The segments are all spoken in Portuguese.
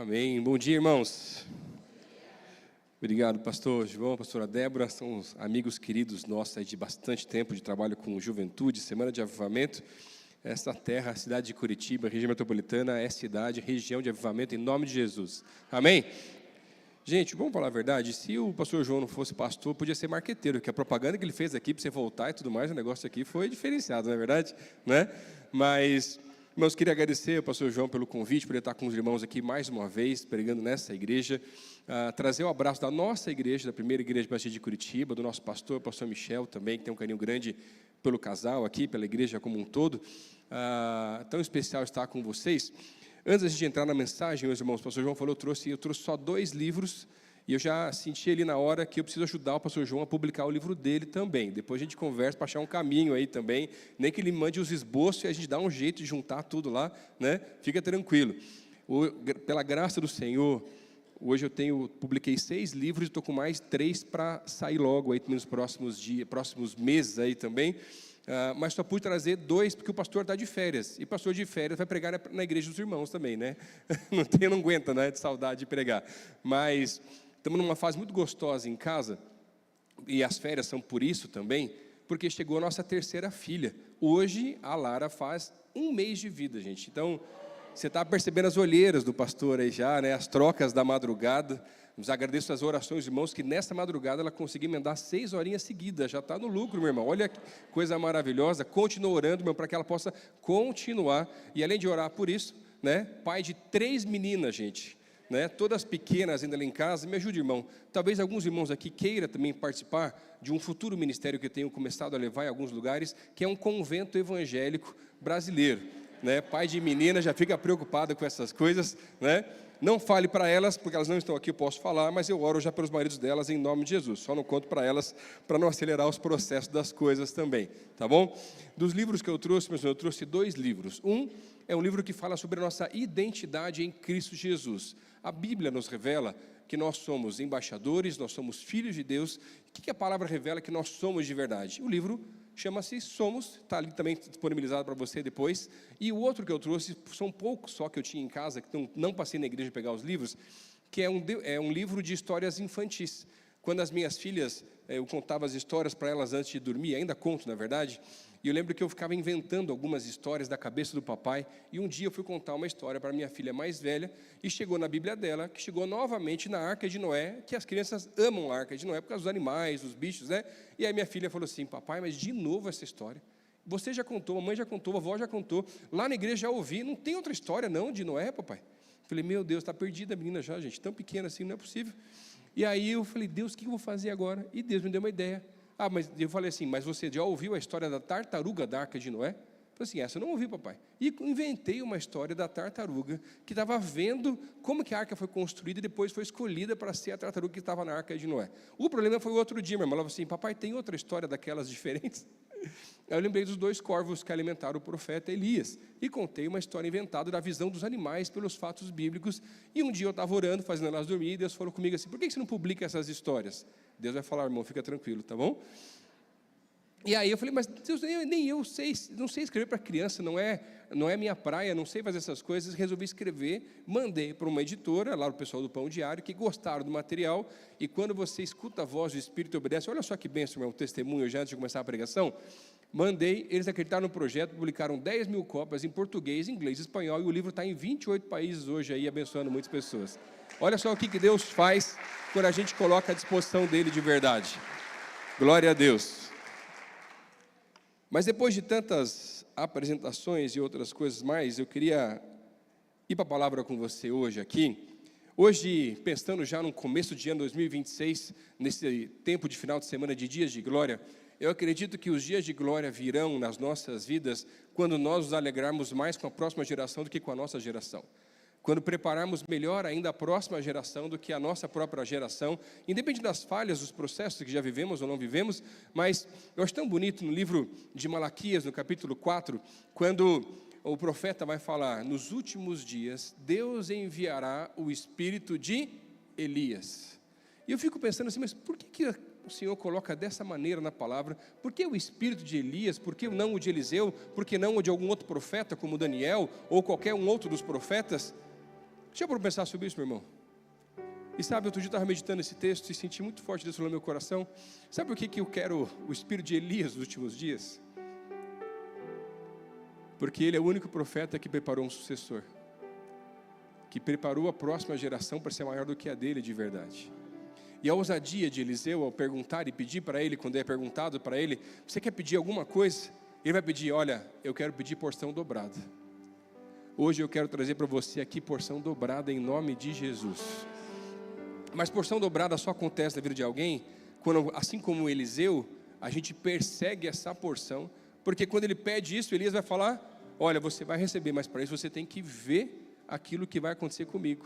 Amém. Bom dia, irmãos. Obrigado, pastor João, pastora Débora. São os amigos queridos nossos aí de bastante tempo de trabalho com juventude, semana de avivamento. Essa terra, a cidade de Curitiba, região metropolitana, é cidade, região de avivamento, em nome de Jesus. Amém? Gente, vamos falar a verdade, se o pastor João não fosse pastor, podia ser marqueteiro, porque a propaganda que ele fez aqui para você voltar e tudo mais, o negócio aqui foi diferenciado, não é verdade? Né? Mas, irmãos, queria agradecer ao pastor João pelo convite, por ele estar com os irmãos aqui mais uma vez, pregando nessa igreja, trazer o abraço da nossa igreja, da primeira igreja batista de Curitiba, do nosso pastor, o pastor Michel também, que tem um carinho grande pelo casal aqui, pela igreja como um todo. Tão especial estar com vocês. Antes de entrar na mensagem, meus irmãos, o pastor João falou, eu trouxe só 2 livros, e eu já senti ali na hora que eu preciso ajudar o pastor João a publicar o livro dele também. Depois a gente conversa para achar um caminho aí também, nem que ele mande os esboços e a gente dá um jeito de juntar tudo lá, né? Fica tranquilo. Pela graça do Senhor, hoje publiquei 6 livros e estou com mais 3 para sair logo aí nos próximos meses aí também. Mas só pude trazer 2 porque o pastor está de férias, e pastor de férias vai pregar na igreja dos irmãos também, né? Não aguenta, né? De saudade de pregar. Mas estamos numa fase muito gostosa em casa, e as férias são por isso também, porque chegou a nossa 3ª filha. Hoje a Lara faz 1 mês de vida, gente. Então você está percebendo as olheiras do pastor aí já, né? As trocas da madrugada. Nos agradeço as orações, irmãos, que nesta madrugada ela conseguiu emendar 6 horinhas seguidas, já está no lucro, meu irmão. Olha que coisa maravilhosa. Continua orando, meu, para que ela possa continuar. E além de orar por isso, né? Pai de 3 meninas, gente, né? Todas pequenas ainda lá em casa. Me ajude, irmão. Talvez alguns irmãos aqui queiram também participar de um futuro ministério que eu tenho começado a levar em alguns lugares, que é um convento evangélico brasileiro, né? Pai de menina já fica preocupado com essas coisas, né? Não fale para elas, porque elas não estão aqui, eu posso falar, mas eu oro já pelos maridos delas em nome de Jesus. Só não conto para elas, para não acelerar os processos das coisas também, tá bom? Dos livros que eu trouxe, eu trouxe 2 livros. Um é um livro que fala sobre a nossa identidade em Cristo Jesus. A Bíblia nos revela que nós somos embaixadores, nós somos filhos de Deus. O que a palavra revela que nós somos de verdade? O livro chama-se Somos, está ali também disponibilizado para você depois. E o outro que eu trouxe, são poucos só que eu tinha em casa, que não passei na igreja pegar os livros, que é um livro de histórias infantis. Quando as minhas filhas, eu contava as histórias para elas antes de dormir, ainda conto, na verdade, e eu lembro que eu ficava inventando algumas histórias da cabeça do papai, e um dia eu fui contar uma história para a minha filha mais velha, e chegou na Bíblia dela, que chegou novamente na Arca de Noé, que as crianças amam a Arca de Noé, por causa dos animais, dos bichos, né? E aí minha filha falou assim, papai, mas de novo essa história? Você já contou, a mãe já contou, a avó já contou, lá na igreja já ouvi, não tem outra história não de Noé, papai? Falei, meu Deus, está perdida a menina já, gente, tão pequena assim, não é possível. E aí eu falei, Deus, o que eu vou fazer agora? E Deus me deu uma ideia. Mas eu falei assim, mas você já ouviu a história da tartaruga da Arca de Noé? Eu falei assim, essa eu não ouvi, papai. E inventei uma história da tartaruga, que estava vendo como que a arca foi construída e depois foi escolhida para ser a tartaruga que estava na Arca de Noé. O problema foi o outro dia, minha irmã falava assim, papai, tem outra história daquelas diferentes? Aí eu lembrei dos 2 corvos que alimentaram o profeta Elias, e contei uma história inventada da visão dos animais pelos fatos bíblicos, e um dia eu estava orando, fazendo elas dormir, e Deus falou comigo assim, por que você não publica essas histórias? Deus vai falar, irmão, fica tranquilo, tá bom? E aí eu falei, mas Deus, nem eu sei, não sei escrever para criança, não é minha praia, não sei fazer essas coisas. Resolvi escrever, mandei para uma editora, lá o pessoal do Pão Diário, que gostaram do material, e quando você escuta a voz do Espírito e obedece, olha só que bênção, um testemunho já antes de começar a pregação, mandei, eles acreditaram no projeto, publicaram 10 mil cópias em português, inglês e espanhol, e o livro está em 28 países hoje, aí, abençoando muitas pessoas. Olha só o que Deus faz quando a gente coloca à disposição dele de verdade. Glória a Deus. Mas depois de tantas apresentações e outras coisas mais, eu queria ir para a palavra com você hoje aqui. Hoje, pensando já no começo de ano 2026, nesse tempo de final de semana de dias de glória, eu acredito que os dias de glória virão nas nossas vidas quando nós nos alegrarmos mais com a próxima geração do que com a nossa geração. Quando prepararmos melhor ainda a próxima geração do que a nossa própria geração, independente das falhas, dos processos que já vivemos ou não vivemos, mas eu acho tão bonito no livro de Malaquias, no capítulo 4, quando o profeta vai falar, nos últimos dias, Deus enviará o espírito de Elias. E eu fico pensando assim, mas por que o Senhor coloca dessa maneira na palavra? Por que o espírito de Elias? Por que não o de Eliseu? Por que não o de algum outro profeta, como Daniel, ou qualquer um outro dos profetas? Deixa eu pensar sobre isso, meu irmão. E sabe, outro dia eu estava meditando esse texto e senti muito forte Deus falando no meu coração. Sabe por que eu quero o espírito de Elias nos últimos dias? Porque ele é o único profeta que preparou um sucessor, que preparou a próxima geração para ser maior do que a dele de verdade. E a ousadia de Eliseu ao perguntar e pedir para ele, quando é perguntado para ele, você quer pedir alguma coisa? Ele vai pedir, olha, eu quero pedir porção dobrada. Hoje eu quero trazer para você aqui porção dobrada em nome de Jesus. Mas porção dobrada só acontece na vida de alguém quando, assim como Eliseu, a gente persegue essa porção, porque quando ele pede isso, Elias vai falar, olha, você vai receber, mas para isso você tem que ver aquilo que vai acontecer comigo.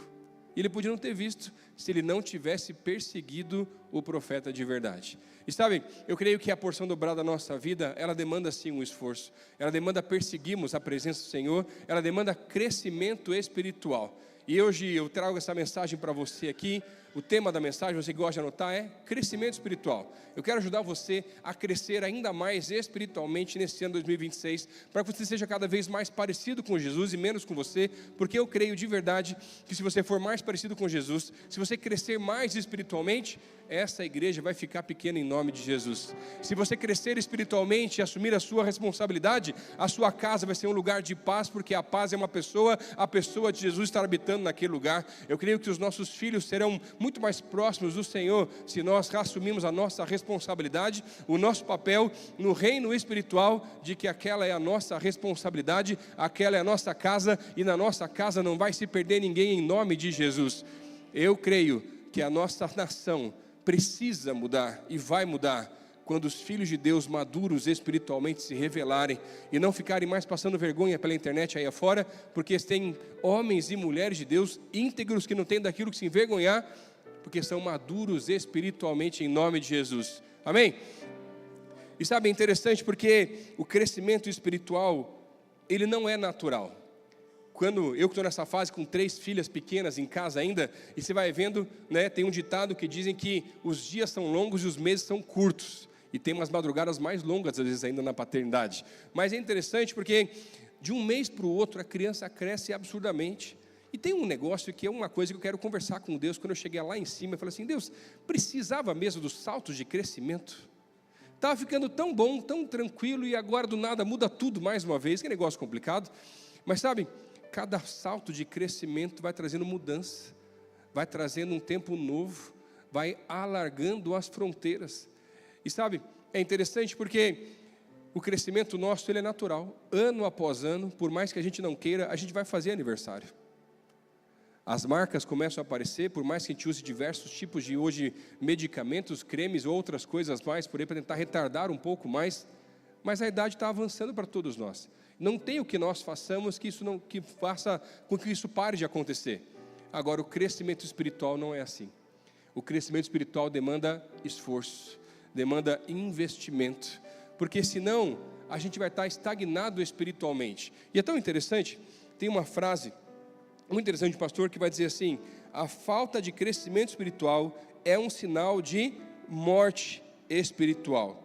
E ele podia não ter visto se ele não tivesse perseguido o profeta de verdade. E sabe, eu creio que a porção dobrada da nossa vida, ela demanda sim um esforço. Ela demanda perseguirmos a presença do Senhor, ela demanda crescimento espiritual. E hoje eu trago essa mensagem para você aqui. O tema da mensagem, você gosta de anotar, é crescimento espiritual. Eu quero ajudar você a crescer ainda mais espiritualmente nesse ano 2026, para que você seja cada vez mais parecido com Jesus e menos com você, porque eu creio de verdade que se você for mais parecido com Jesus, se você crescer mais espiritualmente, essa igreja vai ficar pequena em nome de Jesus. Se você crescer espiritualmente e assumir a sua responsabilidade, a sua casa vai ser um lugar de paz, porque a paz é uma pessoa, a pessoa de Jesus está habitando naquele lugar. Eu creio que os nossos filhos serão muito mais próximos do Senhor, se nós assumimos a nossa responsabilidade, o nosso papel no reino espiritual, de que aquela é a nossa responsabilidade, aquela é a nossa casa, e na nossa casa não vai se perder ninguém em nome de Jesus. Eu creio que a nossa nação precisa mudar e vai mudar quando os filhos de Deus maduros espiritualmente se revelarem e não ficarem mais passando vergonha pela internet aí afora, porque tem homens e mulheres de Deus íntegros que não têm daquilo que se envergonhar, porque são maduros espiritualmente em nome de Jesus. Amém? E sabe, é interessante porque o crescimento espiritual, ele não é natural. Quando eu estou nessa fase com 3 filhas pequenas em casa ainda, e você vai vendo, né, tem um ditado que dizem que os dias são longos e os meses são curtos, e tem umas madrugadas mais longas às vezes ainda na paternidade. Mas é interessante porque de um mês para o outro a criança cresce absurdamente. E tem um negócio que é uma coisa que eu quero conversar com Deus. Quando eu cheguei lá em cima, eu falei assim, Deus, precisava mesmo dos saltos de crescimento? Estava ficando tão bom, tão tranquilo, e agora do nada muda tudo mais uma vez. Que negócio complicado. Mas sabe, cada salto de crescimento vai trazendo mudança, vai trazendo um tempo novo, vai alargando as fronteiras. E sabe, é interessante porque o crescimento nosso, ele é natural. Ano após ano, por mais que a gente não queira, a gente vai fazer aniversário. As marcas começam a aparecer, por mais que a gente use diversos tipos de hoje medicamentos, cremes ou outras coisas mais por aí para tentar retardar um pouco mais, mas a idade está avançando para todos nós. Não tem o que nós façamos que faça com que isso pare de acontecer. Agora, o crescimento espiritual não é assim. O crescimento espiritual demanda esforço, demanda investimento, porque senão a gente vai estar estagnado espiritualmente. E é tão interessante, tem uma frase muito interessante do pastor que vai dizer assim: a falta de crescimento espiritual é um sinal de morte espiritual.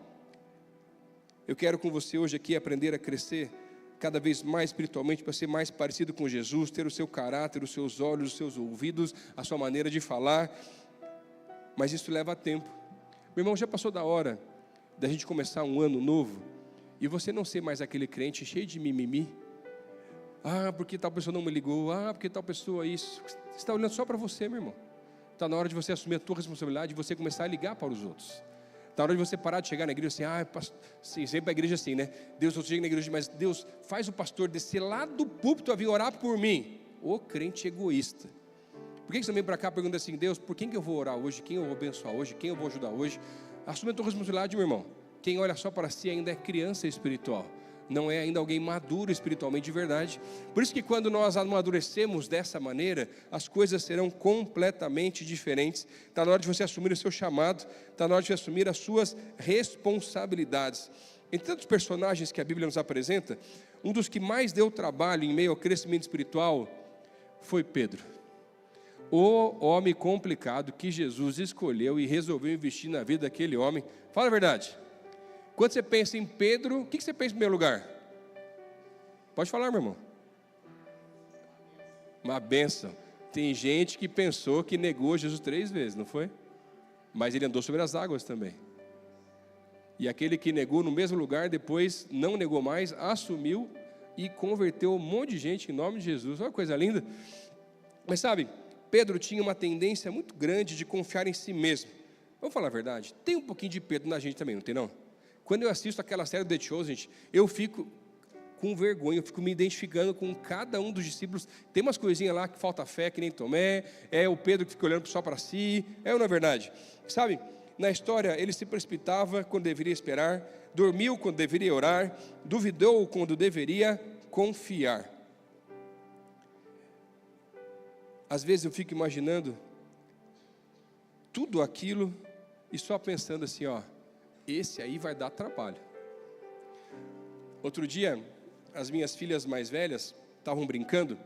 Eu quero com você hoje aqui aprender a crescer cada vez mais espiritualmente, para ser mais parecido com Jesus, ter o seu caráter, os seus olhos, os seus ouvidos, a sua maneira de falar, mas isso leva tempo. Meu irmão, já passou da hora da gente começar um ano novo e você não ser mais aquele crente cheio de mimimi? Ah, porque tal pessoa não me ligou, ah, porque tal pessoa isso. Você está olhando só para você, meu irmão. Está na hora de você assumir a tua responsabilidade e você começar a ligar para os outros. Está na hora de você parar de chegar na igreja assim, sim, sempre a igreja assim, né? Deus, eu chego na igreja, mas Deus, faz o pastor descer lá do púlpito a vir orar por mim. Ô crente egoísta. Por que você vem para cá perguntando assim, Deus, por quem que eu vou orar hoje? Quem eu vou abençoar hoje? Quem eu vou ajudar hoje? Assume a tua responsabilidade, meu irmão. Quem olha só para si ainda é criança espiritual. Não é ainda alguém maduro espiritualmente de verdade. Por isso que quando nós amadurecemos dessa maneira, as coisas serão completamente diferentes. Está na hora de você assumir o seu chamado, está na hora de você assumir as suas responsabilidades. Entre tantos personagens que a Bíblia nos apresenta, um dos que mais deu trabalho em meio ao crescimento espiritual foi Pedro. O homem complicado que Jesus escolheu e resolveu investir na vida daquele homem. Fala a verdade. Quando você pensa em Pedro, o que você pensa em primeiro lugar? Pode falar, meu irmão. Uma bênção. Tem gente que pensou que negou Jesus 3 vezes, não foi? Mas ele andou sobre as águas também. E aquele que negou no mesmo lugar, depois não negou mais, assumiu e converteu um monte de gente em nome de Jesus. Olha que coisa linda. Mas sabe, Pedro tinha uma tendência muito grande de confiar em si mesmo. Vamos falar a verdade, tem um pouquinho de Pedro na gente também, não tem não? Quando eu assisto aquela série do The Chosen, gente, eu fico com vergonha, eu fico me identificando com cada um dos discípulos. Tem umas coisinhas lá que falta fé, que nem Tomé, é o Pedro que fica olhando só para si, ou não é verdade? Sabe, na história ele se precipitava quando deveria esperar, dormiu quando deveria orar, duvidou quando deveria confiar. Às vezes eu fico imaginando tudo aquilo e só pensando assim, ó, esse aí vai dar trabalho. Outro dia, as minhas filhas mais velhas estavam brincando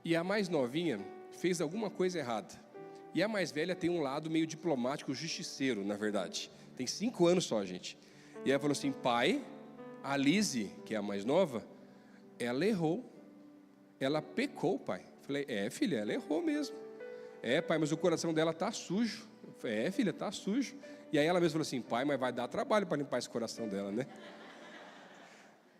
e a mais novinha fez alguma coisa errada. E a mais velha tem um lado meio diplomático, justiceiro, na verdade. Tem 5 anos só, gente. E ela falou assim, pai, a Lizzie, que é a mais nova, ela errou. Ela pecou, pai. Falei, filha, ela errou mesmo. Pai, mas o coração dela está sujo. Falei, filha, está sujo. E aí ela mesma falou assim, pai, mas vai dar trabalho para limpar esse coração dela, né?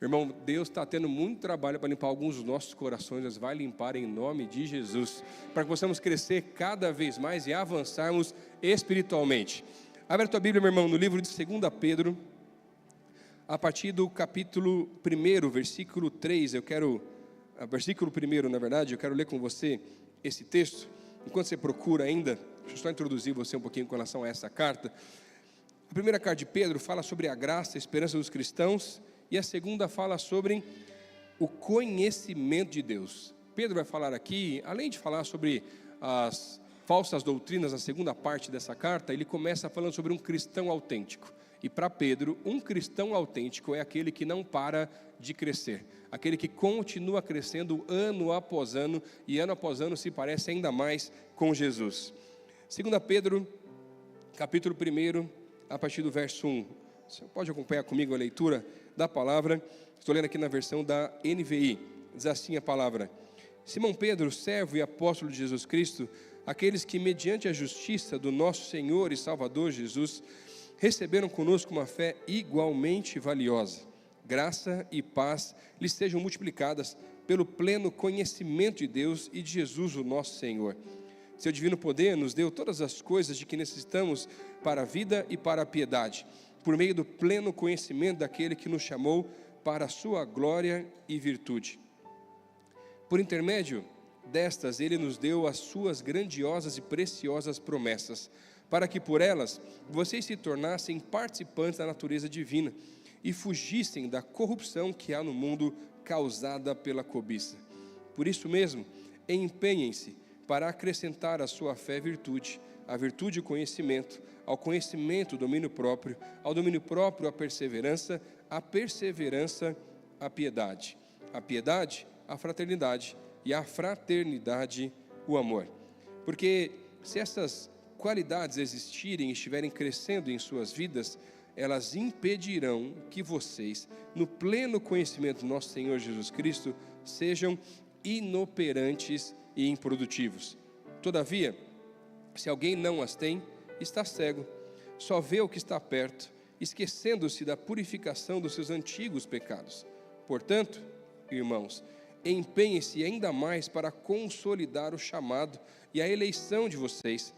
Irmão, Deus está tendo muito trabalho para limpar alguns dos nossos corações, mas vai limpar em nome de Jesus, para que possamos crescer cada vez mais e avançarmos espiritualmente. Abre a tua Bíblia, meu irmão, no livro de 2 Pedro, a partir do capítulo 1, versículo 3, versículo 1, na verdade, eu quero ler com você esse texto. Enquanto você procura ainda, deixa eu só introduzir você um pouquinho com relação a essa carta. A primeira carta de Pedro fala sobre a graça, a esperança dos cristãos, e a segunda fala sobre o conhecimento de Deus. Pedro vai falar aqui, além de falar sobre as falsas doutrinas, na segunda parte dessa carta, ele começa falando sobre um cristão autêntico. E para Pedro, um cristão autêntico é aquele que não para de crescer, aquele que continua crescendo ano após ano, e ano após ano se parece ainda mais com Jesus. 2 Pedro, capítulo 1, a partir do verso 1. Você pode acompanhar comigo a leitura da palavra. Estou lendo aqui na versão da NVI. Diz assim a palavra: Simão Pedro, servo e apóstolo de Jesus Cristo, aqueles que mediante a justiça do nosso Senhor e Salvador Jesus, receberam conosco uma fé igualmente valiosa. Graça e paz lhes sejam multiplicadas pelo pleno conhecimento de Deus e de Jesus o nosso Senhor. Seu divino poder nos deu todas as coisas de que necessitamos para a vida e para a piedade, por meio do pleno conhecimento daquele que nos chamou para a sua glória e virtude. Por intermédio destas, ele nos deu as suas grandiosas e preciosas promessas, para que por elas vocês se tornassem participantes da natureza divina e fugissem da corrupção que há no mundo causada pela cobiça. Por isso mesmo, empenhem-se para acrescentar à sua fé virtude, à virtude o conhecimento, ao conhecimento o domínio próprio, ao domínio próprio a perseverança a piedade, a fraternidade e a fraternidade o amor. Porque se essas qualidades existirem e estiverem crescendo em suas vidas, elas impedirão que vocês, no pleno conhecimento do nosso Senhor Jesus Cristo, sejam inoperantes e improdutivos. Todavia, se alguém não as tem, está cego, só vê o que está perto, esquecendo-se da purificação dos seus antigos pecados. Portanto, irmãos, empenhem-se ainda mais para consolidar o chamado e a eleição de vocês,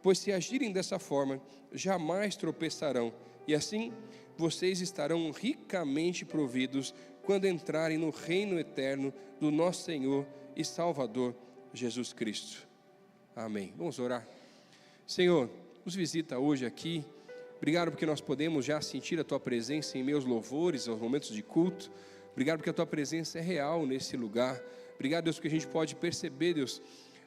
pois se agirem dessa forma, jamais tropeçarão, e assim vocês estarão ricamente providos quando entrarem no reino eterno do nosso Senhor e Salvador Jesus Cristo. Amém. Vamos orar. Senhor, nos visita hoje aqui. Obrigado porque nós podemos já sentir a Tua presença em meus louvores, aos momentos de culto. Obrigado porque a Tua presença é real nesse lugar. Obrigado, Deus, porque a gente pode perceber, Deus,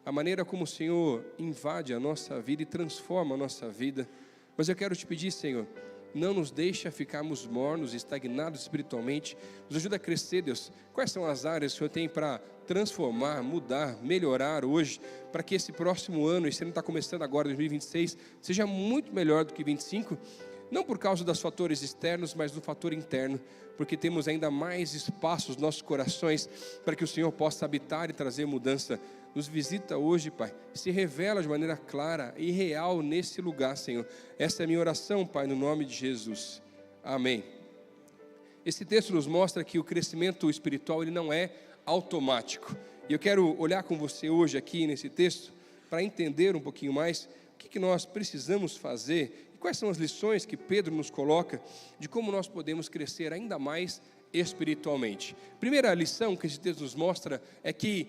a maneira como o Senhor invade a nossa vida e transforma a nossa vida. Mas eu quero te pedir, Senhor, não nos deixa ficarmos mornos, estagnados espiritualmente. Nos ajuda a crescer, Deus. Quais são as áreas que o Senhor tem para transformar, mudar, melhorar hoje, para que esse próximo ano, esse ano está começando agora, 2026, seja muito melhor do que 25, não por causa dos fatores externos, mas do fator interno, porque temos ainda mais espaço nos nossos corações, para que o Senhor possa habitar e trazer mudança nos visita hoje, Pai. Se revela de maneira clara e real nesse lugar, Senhor. Essa é a minha oração, Pai, no nome de Jesus. Amém. Esse texto nos mostra que o crescimento espiritual ele não é automático. E eu quero olhar com você hoje aqui nesse texto para entender um pouquinho mais o que nós precisamos fazer e quais são as lições que Pedro nos coloca de como nós podemos crescer ainda mais espiritualmente. Primeira lição que esse texto nos mostra é que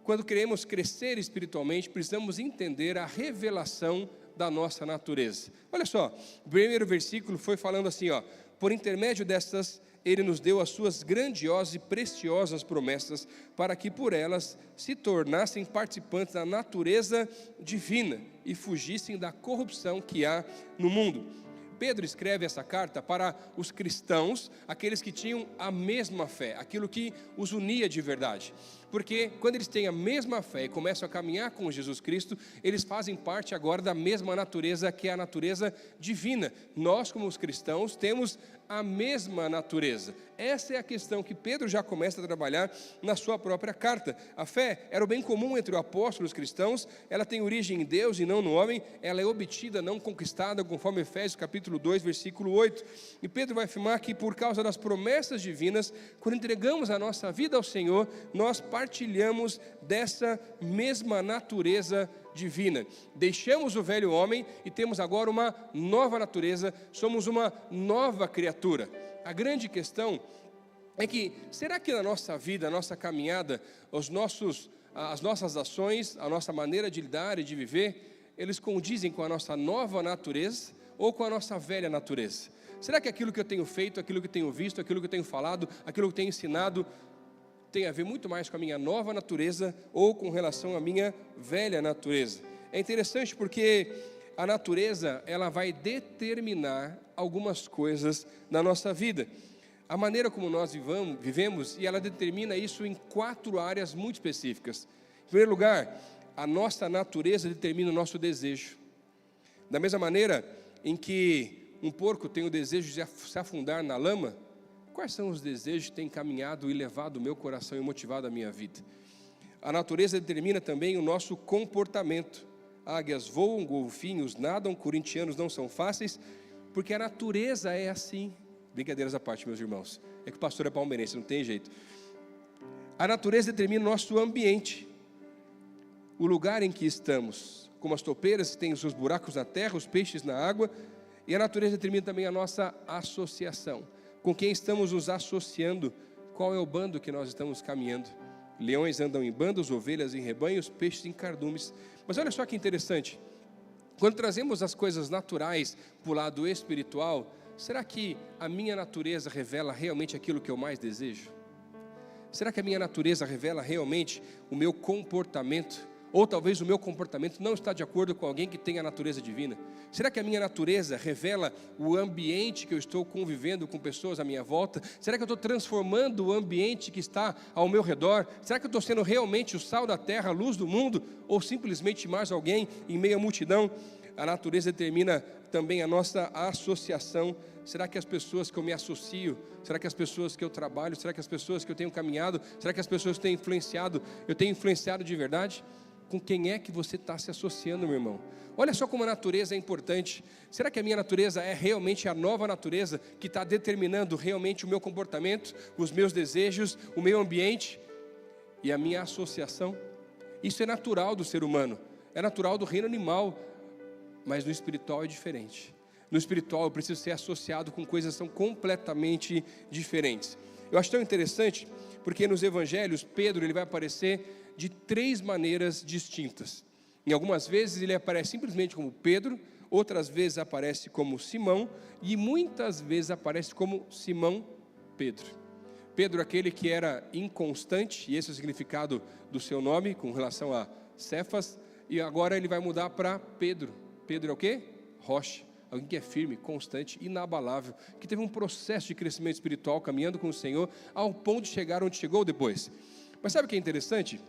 quando queremos crescer espiritualmente, precisamos entender a revelação da nossa natureza. Olha só, o primeiro versículo foi falando assim, ó: por intermédio destas, Ele nos deu as suas grandiosas e preciosas promessas, para que por elas se tornassem participantes da natureza divina e fugissem da corrupção que há no mundo. Pedro escreve essa carta para os cristãos, aqueles que tinham a mesma fé, aquilo que os unia de verdade. Porque quando eles têm a mesma fé e começam a caminhar com Jesus Cristo, eles fazem parte agora da mesma natureza, que é a natureza divina. Nós, como os cristãos, temos a mesma natureza. Essa é a questão que Pedro já começa a trabalhar na sua própria carta. A fé era o bem comum entre os apóstolos cristãos, ela tem origem em Deus e não no homem, ela é obtida, não conquistada, conforme Efésios capítulo 2, versículo 8. E Pedro vai afirmar que por causa das promessas divinas, quando entregamos a nossa vida ao Senhor, nós partilhamos dessa mesma natureza divina. Deixamos o velho homem e temos agora uma nova natureza, somos uma nova criatura. A grande questão é que, será que na nossa vida, a nossa caminhada, as nossas ações, a nossa maneira de lidar e de viver, eles condizem com a nossa nova natureza ou com a nossa velha natureza? Será que aquilo que eu tenho feito, aquilo que eu tenho visto, aquilo que eu tenho falado, aquilo que eu tenho ensinado, tem a ver muito mais com a minha nova natureza ou com relação à minha velha natureza? É interessante porque a natureza, ela vai determinar algumas coisas na nossa vida. A maneira como nós vivemos, e ela determina isso em 4 áreas muito específicas. Em primeiro lugar, a nossa natureza determina o nosso desejo. Da mesma maneira em que um porco tem o desejo de se afundar na lama, quais são os desejos que têm caminhado e levado o meu coração e motivado a minha vida? A natureza determina também o nosso comportamento. Águias voam, golfinhos nadam, corintianos não são fáceis, porque a natureza é assim. Brincadeiras à parte, meus irmãos. É que o pastor é palmeirense, não tem jeito. A natureza determina o nosso ambiente, o lugar em que estamos. Como as topeiras têm os seus buracos na terra, os peixes na água. E a natureza determina também a nossa associação. Com quem estamos nos associando, qual é o bando que nós estamos caminhando. Leões andam em bandos, ovelhas em rebanhos, peixes em cardumes. Mas olha só que interessante, quando trazemos as coisas naturais para o lado espiritual, será que a minha natureza revela realmente aquilo que eu mais desejo? Será que a minha natureza revela realmente o meu comportamento? Ou talvez o meu comportamento não está de acordo com alguém que tem a natureza divina? Será que a minha natureza revela o ambiente que eu estou convivendo com pessoas à minha volta? Será que eu estou transformando o ambiente que está ao meu redor? Será que eu estou sendo realmente o sal da terra, a luz do mundo? Ou simplesmente mais alguém em meio à multidão? A natureza determina também a nossa associação. Será que as pessoas que eu me associo, será que as pessoas que eu trabalho, será que as pessoas que eu tenho caminhado, será que as pessoas que têm influenciado, eu tenho influenciado de verdade? Com quem é que você está se associando, meu irmão? Olha só como a natureza é importante. Será que a minha natureza é realmente a nova natureza que está determinando realmente o meu comportamento, os meus desejos, o meu ambiente e a minha associação? Isso é natural do ser humano, é natural do reino animal, mas no espiritual é diferente. No espiritual eu preciso ser associado com coisas que são completamente diferentes. Eu acho tão interessante porque nos evangelhos Pedro ele vai aparecer de 3 maneiras distintas. Em algumas vezes ele aparece simplesmente como Pedro, outras vezes aparece como Simão e muitas vezes aparece como Simão Pedro. Pedro, aquele que era inconstante, e esse é o significado do seu nome com relação a Cefas, e agora ele vai mudar para Pedro. Pedro é o quê? Rocha. Alguém que é firme, constante, inabalável, que teve um processo de crescimento espiritual caminhando com o Senhor ao ponto de chegar onde chegou depois. Mas sabe o que é interessante?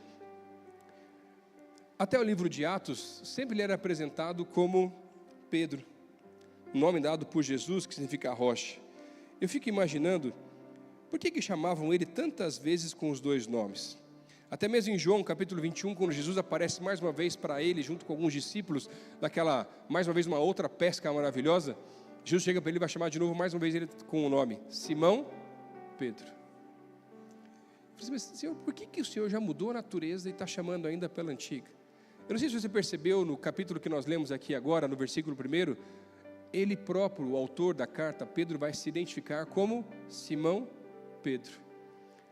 Até o livro de Atos, sempre ele era apresentado como Pedro, nome dado por Jesus, que significa rocha. Eu fico imaginando, por que chamavam ele tantas vezes com os 2 nomes? Até mesmo em João capítulo 21, quando Jesus aparece mais uma vez para ele, junto com alguns discípulos, naquela, mais uma vez, uma outra pesca maravilhosa, Jesus chega para ele e vai chamar de novo, mais uma vez, ele com o nome, Simão Pedro. Eu falei assim, mas Senhor, por que o Senhor já mudou a natureza e está chamando ainda pela antiga? Eu não sei se você percebeu no capítulo que nós lemos aqui agora, no versículo 1, ele próprio, o autor da carta, Pedro, vai se identificar como Simão Pedro.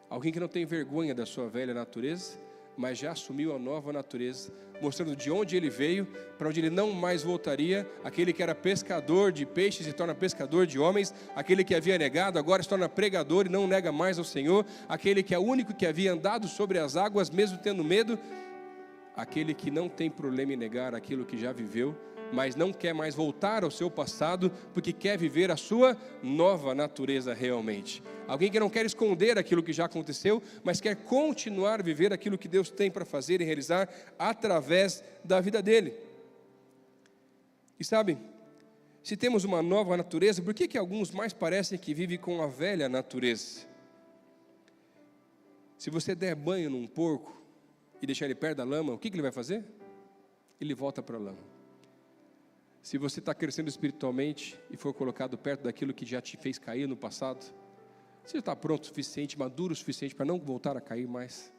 Alguém que não tem vergonha da sua velha natureza, mas já assumiu a nova natureza, mostrando de onde ele veio, para onde ele não mais voltaria. Aquele que era pescador de peixes se torna pescador de homens. Aquele que havia negado agora se torna pregador e não nega mais ao Senhor. Aquele que é o único que havia andado sobre as águas, mesmo tendo medo. Aquele que não tem problema em negar aquilo que já viveu, mas não quer mais voltar ao seu passado, porque quer viver a sua nova natureza realmente. Alguém que não quer esconder aquilo que já aconteceu, mas quer continuar a viver aquilo que Deus tem para fazer e realizar através da vida dele. E sabe, se temos uma nova natureza, por que alguns mais parecem que vivem com a velha natureza? Se você der banho num porco e deixar ele perto da lama, o que ele vai fazer? Ele volta para a lama. Se você está crescendo espiritualmente e for colocado perto daquilo que já te fez cair no passado, você está pronto o suficiente, maduro o suficiente para não voltar a cair mais?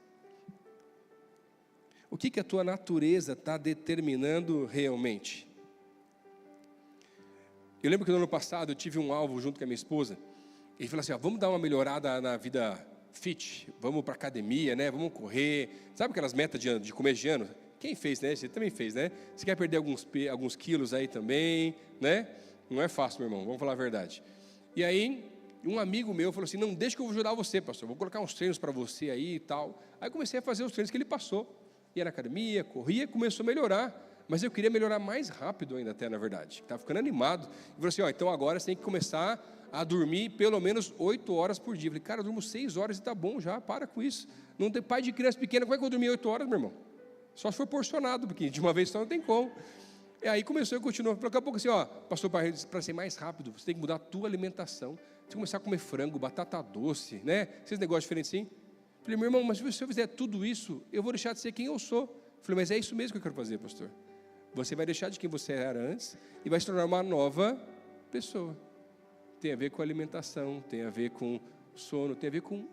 O que a tua natureza está determinando realmente? Eu lembro que no ano passado eu tive um alvo junto com a minha esposa, e ele falou assim, vamos dar uma melhorada na vida fit, vamos para academia, né? Vamos correr, sabe aquelas metas de começo de ano? Quem fez, né? Você também fez, né? Você quer perder alguns quilos aí também, né? Não é fácil, meu irmão, vamos falar a verdade. E aí, um amigo meu falou assim, não, deixa que eu vou ajudar você, pastor, vou colocar uns treinos para você aí e tal. Aí comecei a fazer os treinos que ele passou. Ia na academia, corria, começou a melhorar. Mas eu queria melhorar mais rápido ainda até, na verdade. Estava ficando animado. E falou assim, então agora você tem que começar a dormir pelo menos 8 horas por dia. Eu falei, cara, eu durmo 6 horas e está bom já, para com isso. Não tem pai de criança pequena, como é que eu dormi 8 horas, meu irmão? Só se for porcionado, porque de uma vez só não tem como. E aí começou e continuou. Daqui a pouco assim, pastor, para ser mais rápido, você tem que mudar a tua alimentação. Você tem que começar a comer frango, batata doce, né? Esses negócios diferentes assim. Falei, meu irmão, mas se eu fizer tudo isso, eu vou deixar de ser quem eu sou. Falei, mas é isso mesmo que eu quero fazer, pastor. Você vai deixar de quem você era antes e vai se tornar uma nova pessoa. Tem a ver com alimentação, tem a ver com sono, tem a ver com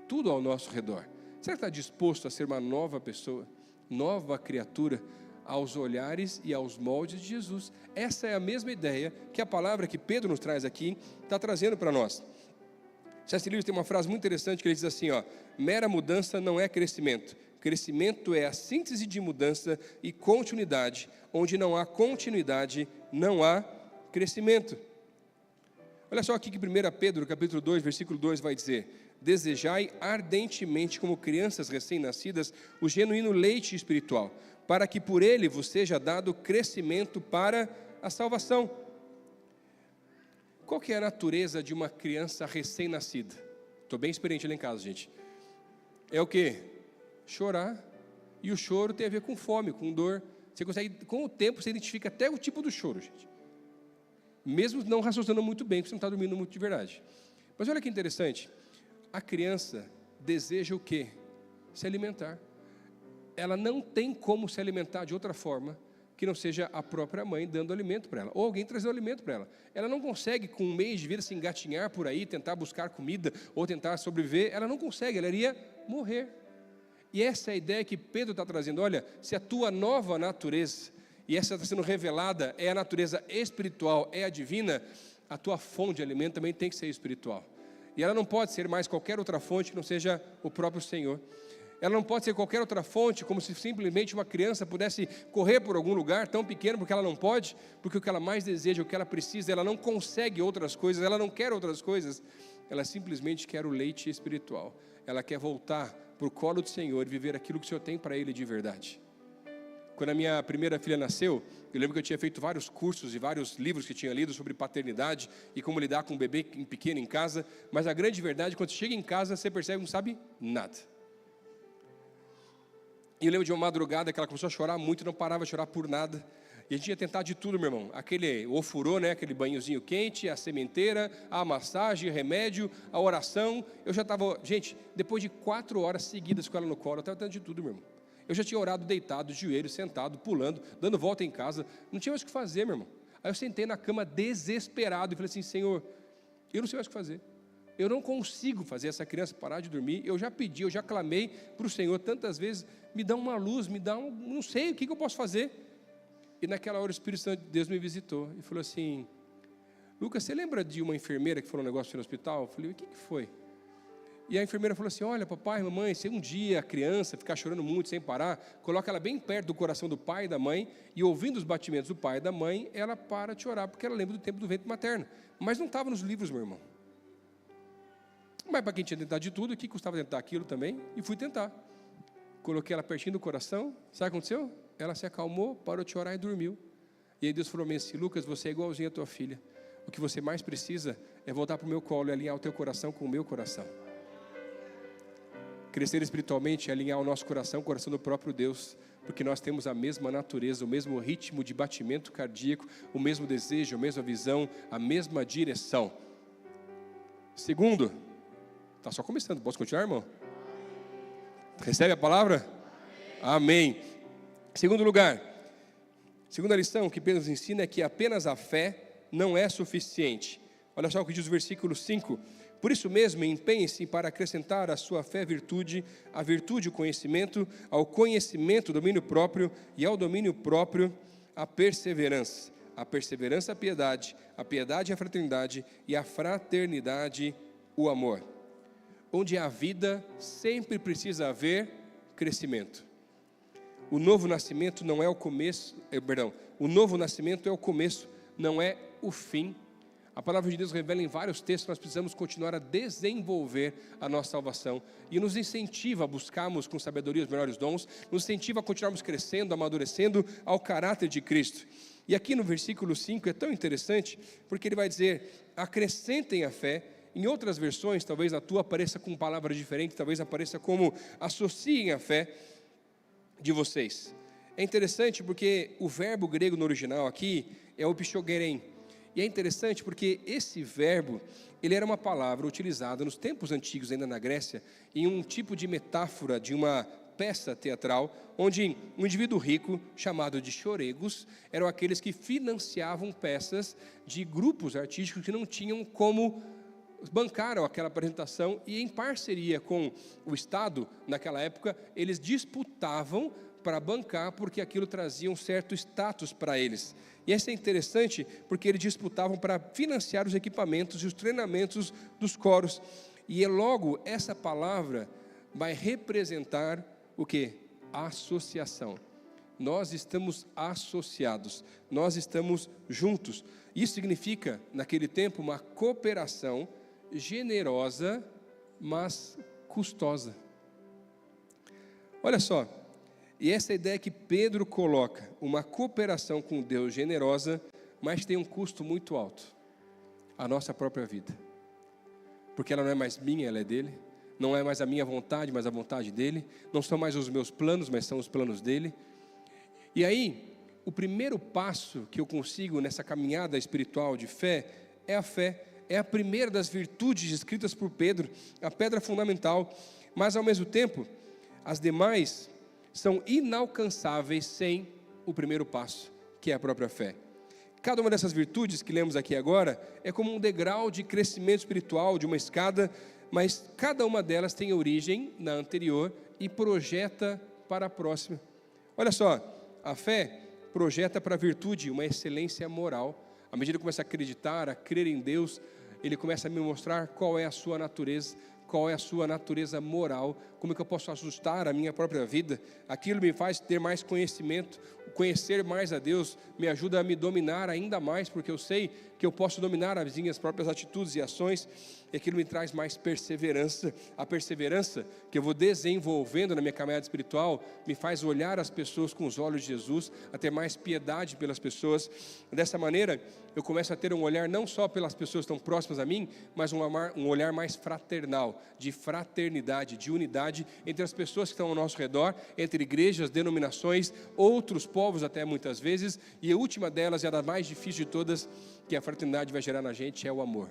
tudo ao nosso redor. Será que está disposto a ser uma nova pessoa? Nova criatura aos olhares e aos moldes de Jesus? Essa é a mesma ideia que a palavra que Pedro nos traz aqui está trazendo para nós. C.S. Lewis tem uma frase muito interessante que ele diz assim, mera mudança não é crescimento. Crescimento é a síntese de mudança e continuidade. Onde não há continuidade, não há crescimento. Olha só aqui que 1 Pedro, capítulo 2, versículo 2 vai dizer, desejai ardentemente como crianças recém-nascidas o genuíno leite espiritual, para que por ele vos seja dado crescimento para a salvação. Qual que é a natureza de uma criança recém-nascida? Estou bem experiente lá em casa, gente. É o quê? Chorar. E o choro tem a ver com fome, com dor. Você consegue, com o tempo, você identifica até o tipo do choro, gente. Mesmo não raciocinando muito bem, porque você não está dormindo muito de verdade. Mas olha que interessante. A criança deseja o quê? Se alimentar. Ela não tem como se alimentar de outra forma que não seja a própria mãe dando alimento para ela, ou alguém trazendo alimento para ela. Ela não consegue, com um mês de vida, se engatinhar por aí, tentar buscar comida, ou tentar sobreviver. Ela não consegue, ela iria morrer. E essa é a ideia que Pedro está trazendo. Olha, se a tua nova natureza, e essa está sendo revelada, é a natureza espiritual, é a divina, a tua fonte de alimento também tem que ser espiritual. E ela não pode ser mais qualquer outra fonte que não seja o próprio Senhor. Ela não pode ser qualquer outra fonte, como se simplesmente uma criança pudesse correr por algum lugar tão pequeno, porque ela não pode, porque o que ela mais deseja, o que ela precisa, ela não consegue outras coisas, ela não quer outras coisas, ela simplesmente quer o leite espiritual. Ela quer voltar para o colo do Senhor e viver aquilo que o Senhor tem para ele de verdade. Quando a minha primeira filha nasceu, eu lembro que eu tinha feito vários cursos e vários livros que tinha lido sobre paternidade e como lidar com um bebê pequeno em casa, mas a grande verdade, quando você chega em casa, você percebe que não sabe nada. E eu lembro de uma madrugada que ela começou a chorar muito, não parava de chorar por nada. E a gente ia tentar de tudo, meu irmão. O ofurô, né? Aquele banhozinho quente, a sementeira, a massagem, o remédio, a oração. Eu já estava, gente, depois de 4 horas seguidas com ela no colo, eu estava tentando de tudo, meu irmão. Eu já tinha orado deitado, de joelho, sentado, pulando, dando volta em casa. Não tinha mais o que fazer, meu irmão. Aí eu sentei na cama desesperado e falei assim, Senhor, eu não sei mais o que fazer. Eu não consigo fazer essa criança parar de dormir. Eu já pedi, eu já clamei para o Senhor tantas vezes, me dá uma luz, não sei o que eu posso fazer. E naquela hora o Espírito Santo de Deus me visitou e falou assim, Lucas, você lembra de uma enfermeira que falou um negócio no hospital? Eu falei, o que foi? E a enfermeira falou assim, olha papai, mamãe, se um dia a criança ficar chorando muito sem parar, coloca ela bem perto do coração do pai e da mãe, e ouvindo os batimentos do pai e da mãe, ela para de chorar, porque ela lembra do tempo do ventre materno. Mas não estava nos livros, meu irmão. Mas para quem tinha tentado de tudo, o que custava tentar aquilo também? E fui tentar. Coloquei ela pertinho do coração, sabe o que aconteceu? Ela se acalmou, parou de chorar e dormiu. E aí Deus falou assim, Lucas, você é igualzinho à tua filha. O que você mais precisa é voltar para o meu colo e alinhar o teu coração com o meu coração. Crescer espiritualmente é alinhar o nosso coração com o coração do próprio Deus, porque nós temos a mesma natureza, o mesmo ritmo de batimento cardíaco, o mesmo desejo, a mesma visão, a mesma direção. Segundo, está só começando, posso continuar, irmão? Recebe a palavra? Amém. Segundo lugar, segunda lição que Pedro nos ensina é que apenas a fé não é suficiente. Olha só o que diz o versículo 5. Por isso mesmo, empenhe-se para acrescentar à sua fé virtude, à virtude o conhecimento, ao conhecimento o domínio próprio e ao domínio próprio a perseverança. A perseverança a piedade a fraternidade e a fraternidade o amor. Onde há vida, sempre precisa haver crescimento. O novo nascimento não é o começo, o novo nascimento é o começo, não é o fim. A palavra de Deus revela em vários textos que nós precisamos continuar a desenvolver a nossa salvação e nos incentiva a buscarmos com sabedoria os melhores dons, nos incentiva a continuarmos crescendo, amadurecendo ao caráter de Cristo. E aqui no versículo 5 é tão interessante, porque ele vai dizer, acrescentem a fé. Em outras versões, talvez a tua apareça com palavras diferentes, talvez apareça como associem a fé de vocês. É interessante porque o verbo grego no original aqui é o pishogeren. E é interessante porque esse verbo, ele era uma palavra utilizada nos tempos antigos, ainda na Grécia, em um tipo de metáfora de uma peça teatral, onde um indivíduo rico, chamado de choregos, eram aqueles que financiavam peças de grupos artísticos que não tinham como bancar aquela apresentação, e em parceria com o Estado, naquela época, eles disputavam para bancar, porque aquilo trazia um certo status para eles. E isso é interessante, porque eles disputavam para financiar os equipamentos e os treinamentos dos coros. E logo, essa palavra vai representar o quê? Associação. Nós estamos associados, nós estamos juntos. Isso significa, naquele tempo, uma cooperação generosa, mas custosa. Olha só. E essa ideia que Pedro coloca, uma cooperação com Deus generosa, mas tem um custo muito alto, a nossa própria vida. Porque ela não é mais minha, ela é dele. Não é mais a minha vontade, mas a vontade dele. Não são mais os meus planos, mas são os planos dele. E aí, o primeiro passo que eu consigo nessa caminhada espiritual de fé é a fé. É a primeira das virtudes descritas por Pedro, a pedra fundamental. Mas ao mesmo tempo, as demais são inalcançáveis sem o primeiro passo, que é a própria fé. Cada uma dessas virtudes que lemos aqui agora é como um degrau de crescimento espiritual, de uma escada, mas cada uma delas tem origem na anterior e projeta para a próxima. Olha só, a fé projeta para a virtude uma excelência moral. À medida que começa a acreditar, a crer em Deus, ele começa a me mostrar qual é a sua natureza, qual é a sua natureza moral, como é que eu posso ajustar a minha própria vida. Aquilo me faz ter mais conhecimento, conhecer mais a Deus, me ajuda a me dominar ainda mais, porque eu sei que eu posso dominar as minhas próprias atitudes e ações, e aquilo me traz mais perseverança. A perseverança que eu vou desenvolvendo na minha caminhada espiritual, me faz olhar as pessoas com os olhos de Jesus, a ter mais piedade pelas pessoas. Dessa maneira, eu começo a ter um olhar não só pelas pessoas que estão próximas a mim, mas um olhar mais fraternal. real de fraternidade, de unidade entre as pessoas que estão ao nosso redor, entre igrejas, denominações, outros povos até muitas vezes, e a última delas, e a da mais difícil de todas, que a fraternidade vai gerar na gente, é o amor.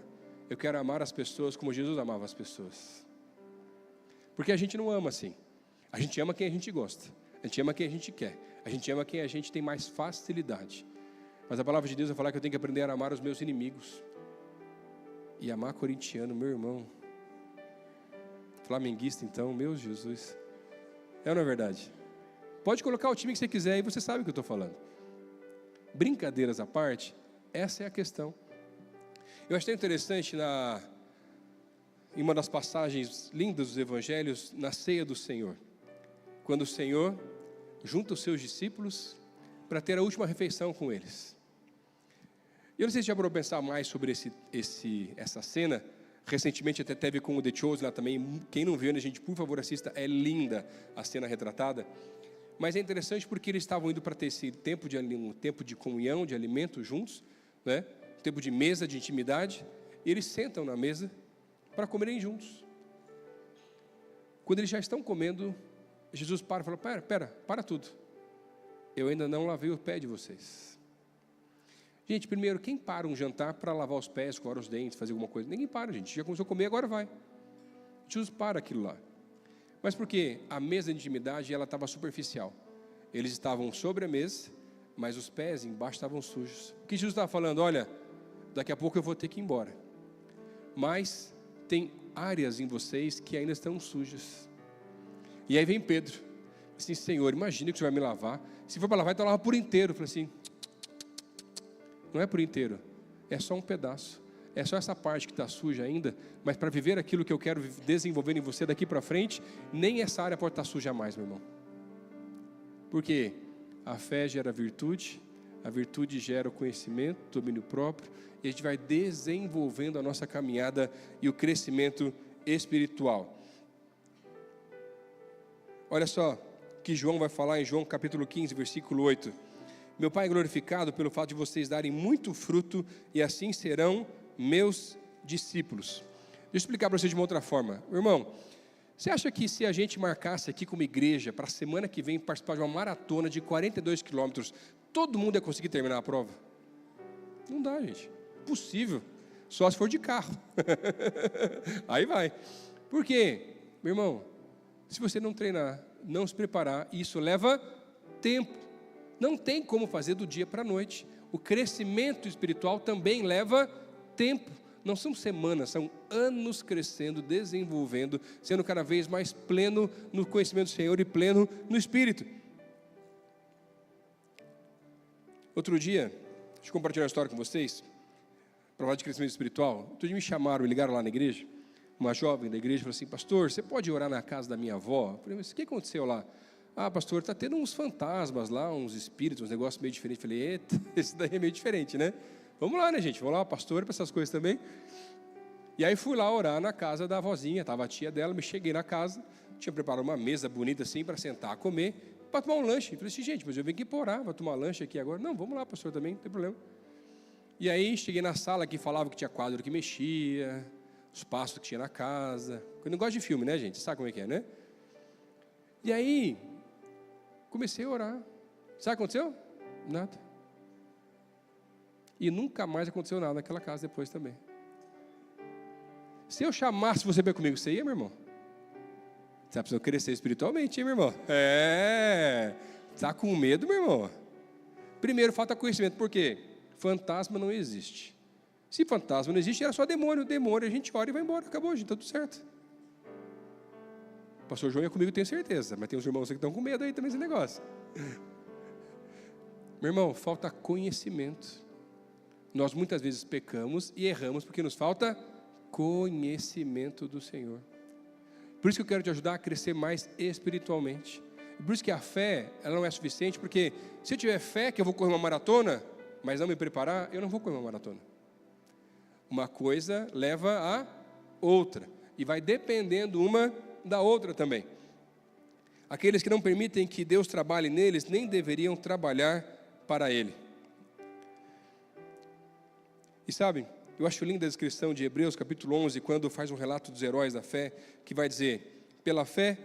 Eu quero amar as pessoas como Jesus amava as pessoas. Porque a gente não ama assim. A gente ama quem a gente gosta. A gente ama quem a gente quer. A gente ama quem a gente tem mais facilidade. Mas a palavra de Deus vai falar que eu tenho que aprender a amar os meus inimigos. E amar corintiano, meu irmão. Flamenguista então, meu Jesus. É ou não é verdade? Pode colocar o time que você quiser e você sabe o que eu estou falando. Brincadeiras à parte, essa é a questão. Eu achei interessante em uma das passagens lindas dos evangelhos, na ceia do Senhor. Quando o Senhor junta os seus discípulos para ter a última refeição com eles. Eu não sei se já parou para pensar mais sobre essa cena. Recentemente até teve com o The Chosen lá também. Quem não viu, né, gente, por favor assista, é linda a cena retratada. Mas é interessante porque eles estavam indo para ter esse tempo de comunhão, de alimento juntos, né? Tempo de mesa, de intimidade. E eles sentam na mesa para comerem juntos. Quando eles já estão comendo, Jesus para e fala: para tudo. Eu ainda não lavei o pé de vocês. Gente, primeiro, quem para um jantar para lavar os pés, escovar os dentes, fazer alguma coisa? Ninguém para, gente. Já começou a comer, agora vai. Jesus para aquilo lá. Mas por quê? A mesa de intimidade, ela estava superficial. Eles estavam sobre a mesa, mas os pés embaixo estavam sujos. O que Jesus estava falando? Olha, daqui a pouco eu vou ter que ir embora. Mas tem áreas em vocês que ainda estão sujas. E aí vem Pedro. Assim: Senhor, imagina que o Senhor vai me lavar. Se for para lavar, então lava por inteiro. Eu falei assim: não é por inteiro, é só um pedaço. É só essa parte que está suja ainda, mas para viver aquilo que eu quero desenvolver em você daqui para frente, nem essa área pode estar suja mais, meu irmão. Porque a fé gera virtude, a virtude gera o conhecimento, o domínio próprio, e a gente vai desenvolvendo a nossa caminhada e o crescimento espiritual. Olha só que João vai falar em João capítulo 15, versículo 8. Meu Pai é glorificado pelo fato de vocês darem muito fruto, e assim serão meus discípulos. Deixa eu explicar para você de uma outra forma. Meu irmão, você acha que se a gente marcasse aqui como igreja para a semana que vem participar de uma maratona de 42 quilômetros, todo mundo ia conseguir terminar a prova? Não dá, gente. Possível. Só se for de carro. Aí vai. Por quê? Meu irmão, se você não treinar, não se preparar, isso leva tempo. Não tem como fazer do dia para a noite. O crescimento espiritual também leva tempo. Não são semanas, são anos crescendo, desenvolvendo, sendo cada vez mais pleno no conhecimento do Senhor e pleno no Espírito. Outro dia, deixa eu compartilhar uma história com vocês, para falar de crescimento espiritual. Outro dia me chamaram, me ligaram lá na igreja, uma jovem da igreja falou assim: pastor, você pode orar na casa da minha avó? Eu falei: mas o que aconteceu lá? Ah, pastor, está tendo uns fantasmas lá, uns espíritos, uns negócios meio diferentes. Eu falei: eita, esse daí é meio diferente, né? Vamos lá, né, gente? Vamos lá, pastor, para essas coisas também. E aí fui lá orar na casa da avózinha, estava a tia dela, me cheguei na casa, tinha preparado uma mesa bonita assim para sentar a comer, para tomar um lanche. Eu falei assim: gente, mas eu vim aqui para orar, vou tomar lanche aqui agora. Não, vamos lá, pastor, também, não tem problema. E aí cheguei na sala que falava que tinha quadro que mexia, os passos que tinha na casa. Eu não gosto de filme, né, gente? Sabe como é que é, né? E aí comecei a orar. Sabe o que aconteceu? Nada. E nunca mais aconteceu nada naquela casa depois também. Se eu chamasse você para comigo, você ia, meu irmão? Você está precisando crescer espiritualmente, hein, meu irmão? Está com medo, meu irmão? Primeiro, falta conhecimento. Por quê? Fantasma não existe. Se fantasma não existe, era só demônio. Demônio, a gente ora e vai embora. Acabou, gente, está tudo certo. O pastor João ia comigo, tenho certeza. Mas tem uns irmãos que estão com medo aí também desse negócio. Meu irmão, falta conhecimento. Nós muitas vezes pecamos e erramos porque nos falta conhecimento do Senhor. Por isso que eu quero te ajudar a crescer mais espiritualmente. E por isso que a fé, ela não é suficiente, porque se eu tiver fé que eu vou correr uma maratona, mas não me preparar, eu não vou correr uma maratona. Uma coisa leva a outra, e vai dependendo uma da outra também. Aqueles que não permitem que Deus trabalhe neles, nem deveriam trabalhar para Ele. E sabe, Eu acho linda a descrição de Hebreus, capítulo 11, quando faz um relato dos heróis da fé, que vai dizer: pela fé,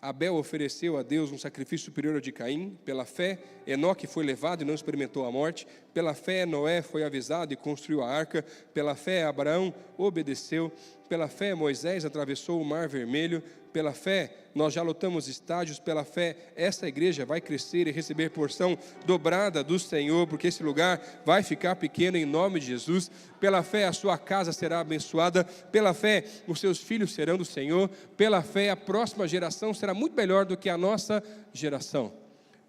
Abel ofereceu a Deus um sacrifício superior ao de Caim. Pela fé, Enoque foi levado e não experimentou a morte. Pela fé, Noé foi avisado e construiu a arca. Pela fé, Abraão obedeceu. Pela fé, Moisés atravessou o mar vermelho. Pela fé, nós já lotamos estádios. Pela fé, essa igreja vai crescer e receber porção dobrada do Senhor, porque esse lugar vai ficar pequeno em nome de Jesus. Pela fé, a sua casa será abençoada. Pela fé, os seus filhos serão do Senhor. Pela fé, a próxima geração será muito melhor do que a nossa geração.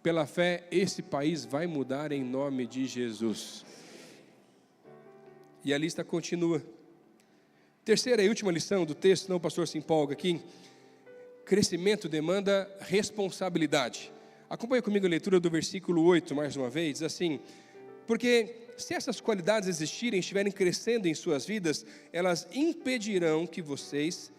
Pela fé, esse país vai mudar em nome de Jesus. E a lista continua. Terceira e última lição do texto, não o pastor se empolga aqui. Crescimento demanda responsabilidade. Acompanhe comigo a leitura do versículo 8, mais uma vez, diz assim: porque se essas qualidades existirem, estiverem crescendo em suas vidas, elas impedirão que vocês,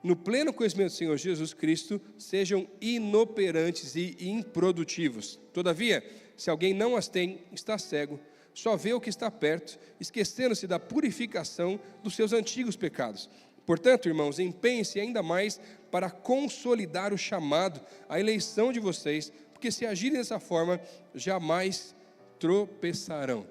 no pleno conhecimento do Senhor Jesus Cristo, sejam inoperantes e improdutivos. Todavia, se alguém não as tem, está cego, só vê o que está perto, esquecendo-se da purificação dos seus antigos pecados. Portanto, irmãos, empenhem-se ainda mais para consolidar o chamado, a eleição de vocês, porque se agirem dessa forma, jamais tropeçarão.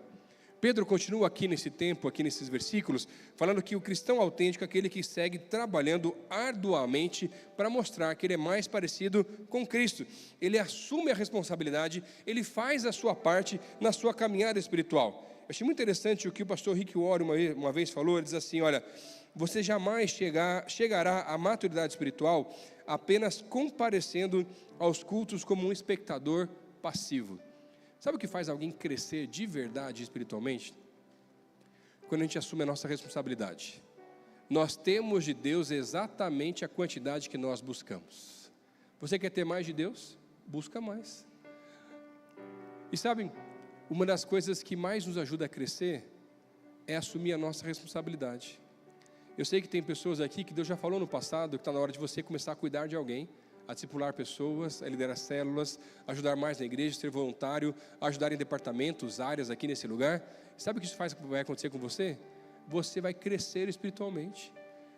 Pedro continua aqui nesse tempo, aqui nesses versículos, falando que o cristão autêntico é aquele que segue trabalhando arduamente para mostrar que ele é mais parecido com Cristo. Ele assume a responsabilidade, ele faz a sua parte na sua caminhada espiritual. Eu achei muito interessante o que o pastor Rick Warren uma vez falou. Ele diz assim: olha, você jamais chegará à maturidade espiritual apenas comparecendo aos cultos como um espectador passivo. Sabe o que faz alguém crescer de verdade espiritualmente? Quando a gente assume a nossa responsabilidade. Nós temos de Deus exatamente a quantidade que nós buscamos. Você quer ter mais de Deus? Busca mais. E sabem, uma das coisas que mais nos ajuda a crescer é assumir a nossa responsabilidade. Eu sei que tem pessoas aqui que Deus já falou no passado que está na hora de você começar a cuidar de alguém, a discipular pessoas, a liderar células, ajudar mais na igreja, ser voluntário, ajudar em departamentos, áreas aqui nesse lugar. Sabe o que isso vai acontecer com você? Você vai crescer espiritualmente.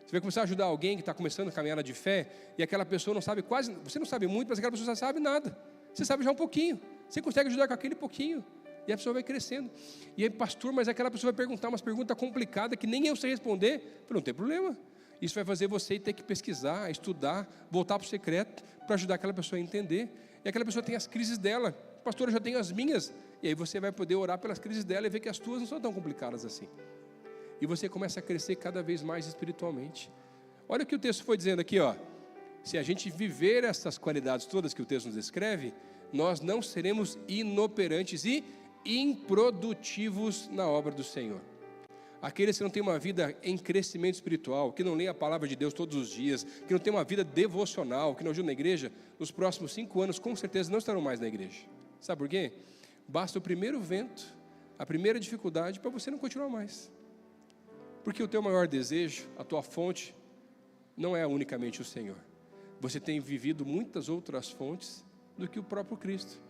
Você vai começar a ajudar alguém que está começando a caminhada de fé, e aquela pessoa não sabe quase, você não sabe muito, mas aquela pessoa não sabe nada. Você sabe já um pouquinho, você consegue ajudar com aquele pouquinho. E a pessoa vai crescendo. E aí, pastor, mas aquela pessoa vai perguntar umas perguntas complicadas que nem eu sei responder. Não tem problema. Isso vai fazer você ter que pesquisar, estudar, voltar para o secreto, para ajudar aquela pessoa a entender. E aquela pessoa tem as crises dela. Pastor, eu já tenho as minhas. E aí você vai poder orar pelas crises dela e ver que as tuas não são tão complicadas assim. E você começa a crescer cada vez mais espiritualmente. Olha o que o texto foi dizendo aqui, ó. Se a gente viver essas qualidades todas que o texto nos descreve, nós não seremos inoperantes e improdutivos na obra do Senhor. Aqueles que não têm uma vida em crescimento espiritual, que não lêem a palavra de Deus todos os dias, que não têm uma vida devocional, que não ajudam na igreja, nos próximos 5 anos com certeza não estarão mais na igreja. Sabe por quê? Basta o primeiro vento, a primeira dificuldade para você não continuar mais. Porque o teu maior desejo, a tua fonte, não é unicamente o Senhor. Você tem vivido muitas outras fontes do que o próprio Cristo.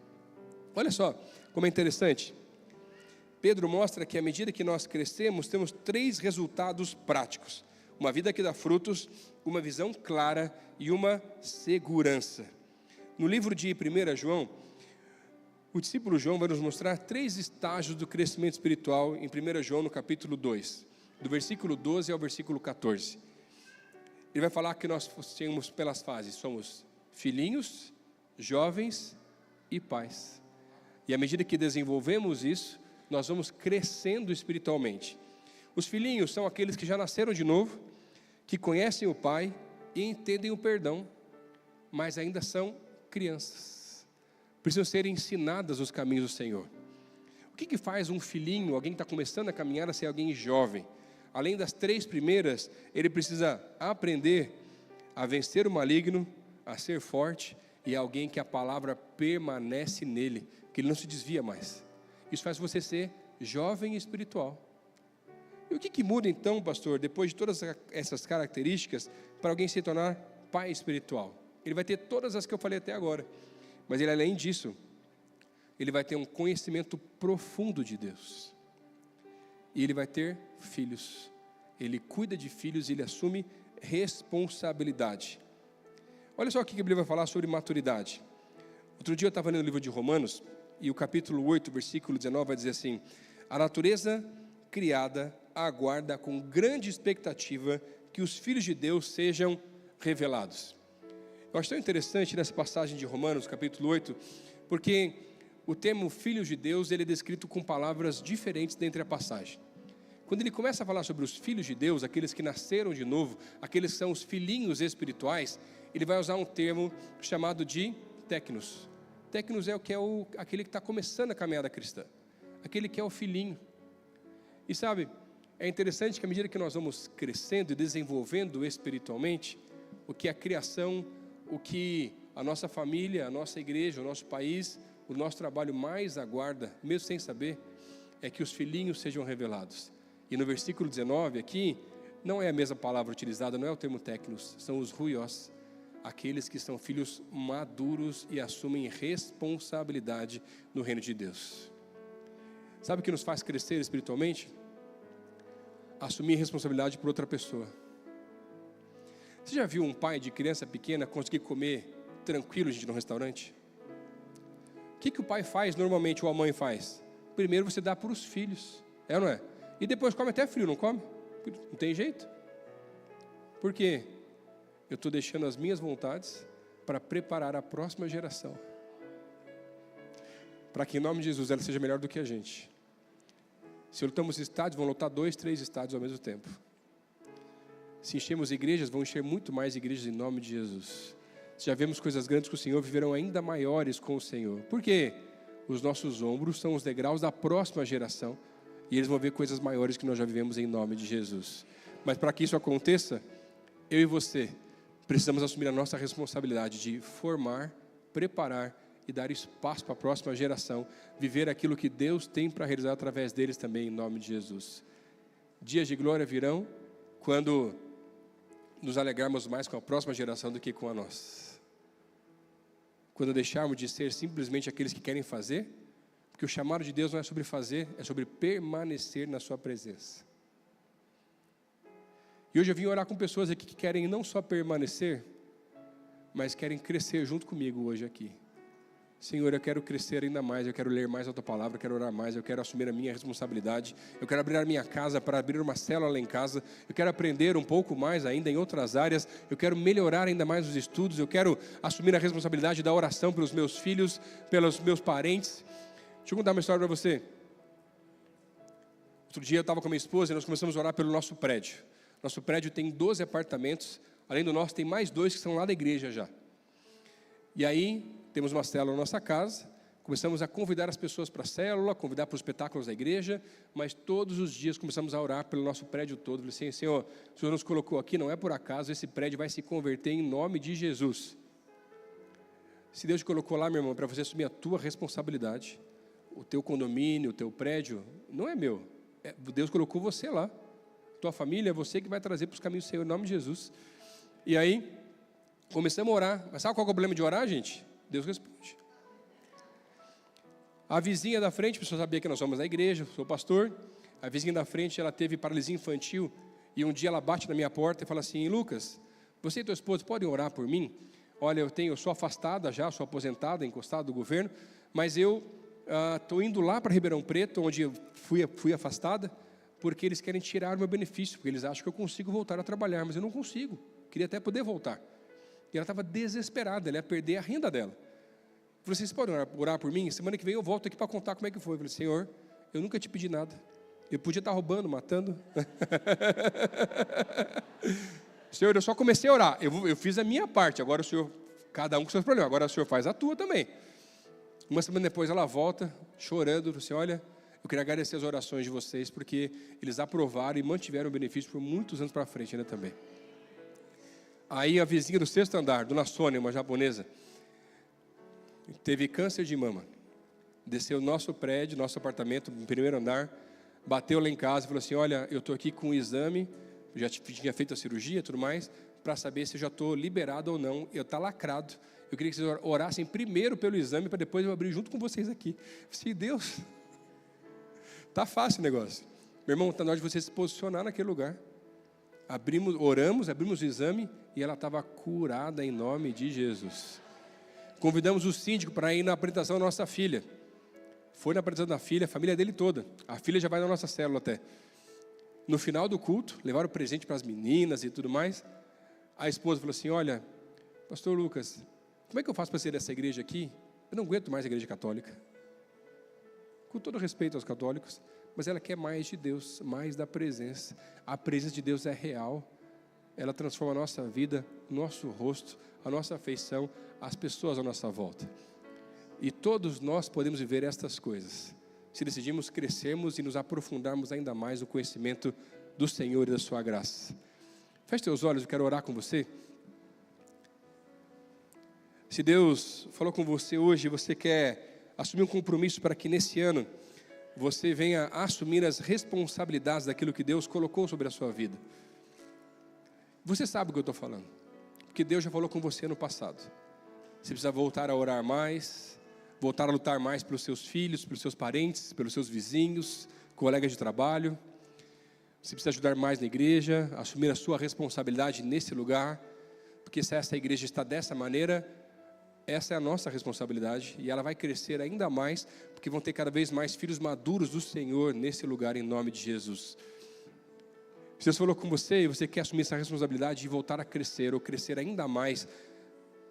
Olha só como é interessante. Pedro mostra que à medida que nós crescemos, temos 3 resultados práticos. Uma vida que dá frutos, uma visão clara e uma segurança. No livro de 1 João, o discípulo João vai nos mostrar 3 estágios do crescimento espiritual em 1 João, no capítulo 2, do versículo 12 ao versículo 14. Ele vai falar que nós temos pelas fases, somos filhinhos, jovens e pais. E à medida que desenvolvemos isso, nós vamos crescendo espiritualmente. Os filhinhos são aqueles que já nasceram de novo, que conhecem o Pai e entendem o perdão, mas ainda são crianças. Precisam ser ensinadas os caminhos do Senhor. O que faz um filhinho, alguém que está começando a caminhar, a ser alguém jovem? Além das 3 primeiras, ele precisa aprender a vencer o maligno, a ser forte, e alguém que a palavra permanece nele, que ele não se desvia mais. Isso faz você ser jovem espiritual. E o que muda então, pastor, depois de todas essas características, para alguém se tornar pai espiritual? Ele vai ter todas as que eu falei até agora, mas ele, além disso, ele vai ter um conhecimento profundo de Deus. e ele vai ter filhos. Ele cuida de filhos e ele assume responsabilidade. Olha só o que a Bíblia vai falar sobre maturidade. Outro dia eu estava lendo o livro de Romanos, e o capítulo 8, versículo 19 vai dizer assim: a natureza criada aguarda com grande expectativa que os filhos de Deus sejam revelados. Eu acho tão interessante nessa passagem de Romanos, capítulo 8, porque o termo filhos de Deus, ele é descrito com palavras diferentes dentro da passagem. Quando ele começa a falar sobre os filhos de Deus, aqueles que nasceram de novo, aqueles que são os filhinhos espirituais, ele vai usar um termo chamado de tecnos. Tecnos é aquele que está começando a caminhada cristã, aquele que é o filhinho. E sabe, é interessante que à medida que nós vamos crescendo e desenvolvendo espiritualmente, o que a criação, o que a nossa família, a nossa igreja, o nosso país, o nosso trabalho mais aguarda, mesmo sem saber, é que os filhinhos sejam revelados. E no versículo 19 aqui, não é a mesma palavra utilizada, não é o termo tecnos, são os ruios, aqueles que são filhos maduros e assumem responsabilidade no reino de Deus. Sabe o que nos faz crescer espiritualmente? Assumir responsabilidade por outra pessoa. Você já viu um pai de criança pequena conseguir comer tranquilo, gente, no restaurante? O que o pai faz normalmente, ou a mãe faz? Primeiro você dá para os filhos, é ou não é? E depois come até frio, não come? Não tem jeito. Por quê? Eu estou deixando as minhas vontades para preparar a próxima geração, para que em nome de Jesus ela seja melhor do que a gente. Se lotamos estádios, vão lotar 2, 3 estádios ao mesmo tempo. Se enchemos igrejas, vão encher muito mais igrejas em nome de Jesus. Se já vemos coisas grandes com o Senhor, viverão ainda maiores com o Senhor. Por quê? Os nossos ombros são os degraus da próxima geração, e eles vão ver coisas maiores que nós já vivemos em nome de Jesus. Mas para que isso aconteça, eu e você precisamos assumir a nossa responsabilidade de formar, preparar e dar espaço para a próxima geração, viver aquilo que Deus tem para realizar através deles também, em nome de Jesus. Dias de glória virão quando nos alegrarmos mais com a próxima geração do que com a nossa. Quando deixarmos de ser simplesmente aqueles que querem fazer, porque o chamado de Deus não é sobre fazer, é sobre permanecer na sua presença. E hoje eu vim orar com pessoas aqui que querem não só permanecer, mas querem crescer junto comigo hoje aqui. Senhor, eu quero crescer ainda mais, eu quero ler mais a Tua Palavra, eu quero orar mais, eu quero assumir a minha responsabilidade, eu quero abrir a minha casa para abrir uma célula lá em casa, eu quero aprender um pouco mais ainda em outras áreas, eu quero melhorar ainda mais os estudos, eu quero assumir a responsabilidade da oração pelos meus filhos, pelos meus parentes. Deixa eu contar uma história para você. Outro dia eu estava com a minha esposa e nós começamos a orar pelo nosso prédio. Nosso prédio tem 12 apartamentos, além do nosso tem mais 2 que são lá da igreja já. E aí, temos uma célula na nossa casa, começamos a convidar as pessoas para a célula, convidar para os espetáculos da igreja, mas todos os dias começamos a orar pelo nosso prédio todo. Falei assim: Senhor, o Senhor nos colocou aqui, não é por acaso, esse prédio vai se converter em nome de Jesus. Se Deus te colocou lá, meu irmão, para você assumir a tua responsabilidade, o teu condomínio, o teu prédio, não é meu, Deus colocou você lá. Tua família é você que vai trazer para os caminhos do Senhor, em nome de Jesus. E aí, começamos a orar. Mas sabe qual é o problema de orar, gente? Deus responde. A vizinha da frente, a pessoa sabia que nós somos da igreja, sou pastor. A vizinha da frente, ela teve paralisia infantil. E um dia ela bate na minha porta e fala assim: Lucas, você e tua esposa podem orar por mim? Olha, eu sou afastada já, sou aposentada, encostada do governo, mas eu estou indo lá para Ribeirão Preto, onde eu fui afastada, porque eles querem tirar o meu benefício, porque eles acham que eu consigo voltar a trabalhar, mas eu não consigo, queria até poder voltar. E ela estava desesperada, ela ia perder a renda dela. Eu falei: vocês podem orar por mim? Semana que vem eu volto aqui para contar como é que foi. Eu falei: Senhor, eu nunca te pedi nada, eu podia estar roubando, matando. Senhor, eu só comecei a orar, eu fiz a minha parte, agora o Senhor, cada um com seus problemas, agora o Senhor faz a tua também. Uma semana depois ela volta, chorando, falou assim: olha, eu queria agradecer as orações de vocês, porque eles aprovaram e mantiveram o benefício por muitos anos para frente ainda também. Aí a vizinha do 6º andar, Dona Sônia, uma japonesa, teve câncer de mama. Desceu nosso prédio, nosso apartamento, no 1º andar, bateu lá em casa e falou assim: olha, eu estou aqui com um exame, já tinha feito a cirurgia e tudo mais, para saber se eu já estou liberado ou não. Eu estou lacrado. Eu queria que vocês orassem primeiro pelo exame, para depois eu abrir junto com vocês aqui. Eu falei: Deus, tá fácil o negócio. Meu irmão, está na hora de você se posicionar naquele lugar. Oramos, abrimos o exame e ela estava curada em nome de Jesus. Convidamos o síndico para ir na apresentação da nossa filha. Foi na apresentação da filha, a família dele toda. A filha já vai na nossa célula até. No final do culto, levaram presente para as meninas e tudo mais. A esposa falou assim, olha, pastor Lucas, como é que eu faço para ser dessa igreja aqui? Eu não aguento mais a igreja católica. Com todo respeito aos católicos, mas ela quer mais de Deus, mais da presença. A presença de Deus é real. Ela transforma a nossa vida, o nosso rosto, a nossa afeição, as pessoas à nossa volta. E todos nós podemos viver estas coisas, se decidimos crescermos e nos aprofundarmos ainda mais no conhecimento do Senhor e da sua graça. Feche teus olhos, eu quero orar com você. Se Deus falou com você hoje, você quer assumir um compromisso para que nesse ano você venha assumir as responsabilidades daquilo que Deus colocou sobre a sua vida. Você sabe o que eu estou falando, porque Deus já falou com você no passado. Você precisa voltar a orar mais, voltar a lutar mais pelos seus filhos, pelos seus parentes, pelos seus vizinhos, colegas de trabalho. Você precisa ajudar mais na igreja, assumir a sua responsabilidade nesse lugar, porque se essa igreja está dessa maneira, essa é a nossa responsabilidade e ela vai crescer ainda mais, porque vão ter cada vez mais filhos maduros do Senhor nesse lugar, em nome de Jesus. Se Deus falou com você e você quer assumir essa responsabilidade de voltar a crescer ou crescer ainda mais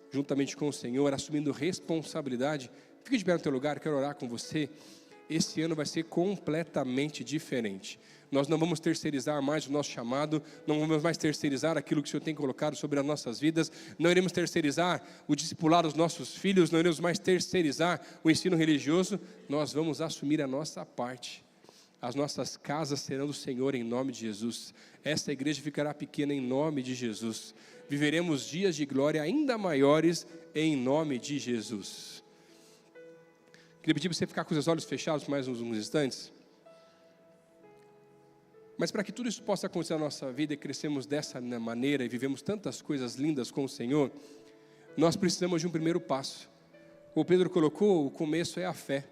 juntamente com o Senhor, assumindo responsabilidade, fique de pé no teu lugar, quero orar com você. Esse ano vai ser completamente diferente. Nós não vamos terceirizar mais o nosso chamado, não vamos mais terceirizar aquilo que o Senhor tem colocado sobre as nossas vidas, não iremos terceirizar o discipulado dos nossos filhos, não iremos mais terceirizar o ensino religioso, nós vamos assumir a nossa parte. As nossas casas serão do Senhor em nome de Jesus. Esta igreja ficará pequena em nome de Jesus. Viveremos dias de glória ainda maiores em nome de Jesus. Queria pedir para você ficar com os olhos fechados por mais uns instantes. Mas para que tudo isso possa acontecer na nossa vida e crescemos dessa maneira e vivemos tantas coisas lindas com o Senhor, nós precisamos de um primeiro passo. Como Pedro colocou, o começo é a fé.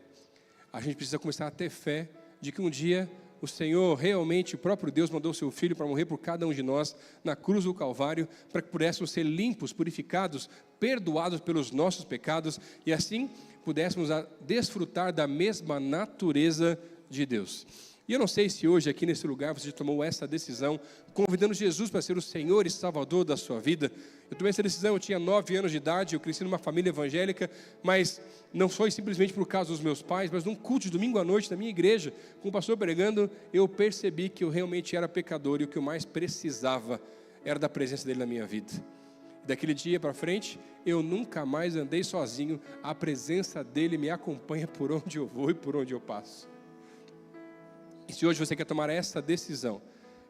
A gente precisa começar a ter fé de que um dia o Senhor realmente, o próprio Deus mandou o seu Filho para morrer por cada um de nós na cruz do Calvário, para que pudéssemos ser limpos, purificados, perdoados pelos nossos pecados e assim pudéssemos desfrutar da mesma natureza de Deus. E eu não sei se hoje aqui nesse lugar você já tomou essa decisão, convidando Jesus para ser o Senhor e Salvador da sua vida. Eu tomei essa decisão, eu tinha 9 anos de idade, eu cresci numa família evangélica, mas não foi simplesmente por causa dos meus pais, mas num culto de domingo à noite na minha igreja, com o pastor pregando, eu percebi que eu realmente era pecador e o que eu mais precisava era da presença dele na minha vida. Daquele dia para frente, eu nunca mais andei sozinho, a presença dele me acompanha por onde eu vou e por onde eu passo. E se hoje você quer tomar essa decisão,